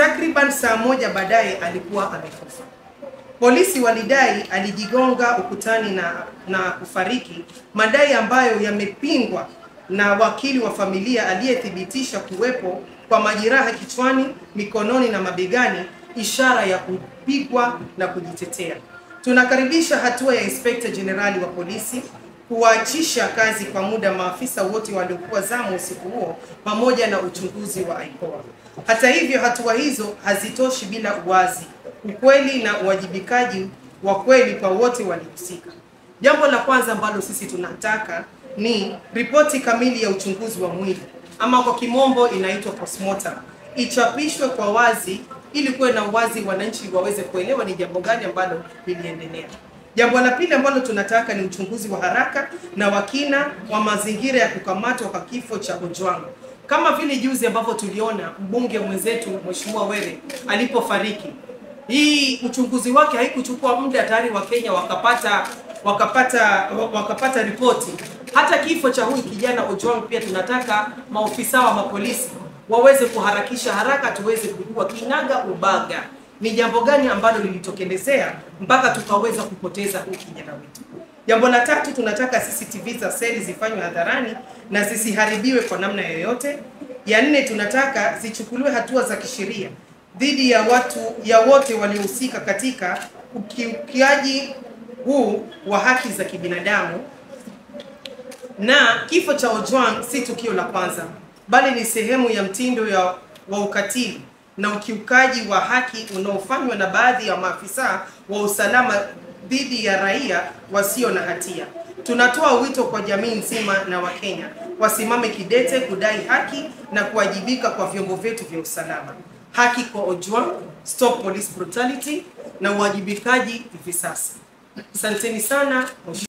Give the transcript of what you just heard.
Takriban saa moja baadaye alikuwa amekufa. Polisi walidai alijigonga ukutani na kufariki, madai ambayo yamepingwa na wakili wa familia aliyethibitisha kuwepo kwa majeraha kichwani, mikononi na mabegani, ishara ya kupigwa na kujitetea. Tunakaribisha hatua ya Inspector Generali wa polisi kuwaachisha kazi kwa muda maafisa wote waliokuwa zamu usiku huo pamoja na uchunguzi wa IPOA. Hata hivyo, hatua hizo hazitoshi bila uwazi, ukweli na uwajibikaji wa kweli kwa wote waliohusika. Jambo la kwanza ambalo sisi tunataka ni ripoti kamili ya uchunguzi wa mwili, ama kwa kimombo inaitwa postmortem, ichapishwe kwa wazi ili kuwe na uwazi, wananchi waweze kuelewa ni jambo gani ambalo liliendelea. Jambo la pili ambalo tunataka ni uchunguzi wa haraka na wakina wa mazingira ya kukamatwa kwa kifo cha Ojwang. Kama vile juzi ambapo tuliona mbunge mwenzetu Mheshimiwa Were alipofariki, hii uchunguzi wake haikuchukua muda, tayari Wakenya wakapata ripoti. Hata kifo cha huyu kijana Ojwang pia tunataka maofisa wa mapolisi waweze kuharakisha haraka, tuweze kujua kinaga ubaga ni jambo gani ambalo lilitokelezea mpaka tukaweza kupoteza huyu kijana wetu. Jambo la tatu, tunataka CCTV za seli zifanywe hadharani na zisiharibiwe kwa namna yoyote. Ya nne, tunataka zichukuliwe hatua za kisheria dhidi ya wote waliohusika katika ukiukiaji huu wa haki za kibinadamu. Na kifo cha Ojwang si tukio la kwanza, bali ni sehemu ya mtindo wa ukatili na ukiukaji wa haki unaofanywa na baadhi ya maafisa wa usalama dhidi ya raia wasio na hatia. Tunatoa wito kwa jamii nzima na Wakenya wasimame kidete kudai haki na kuwajibika kwa vyombo vyetu vya usalama. Haki kwa Ojwang, stop police brutality na uwajibikaji hivi sasa. Asanteni sana.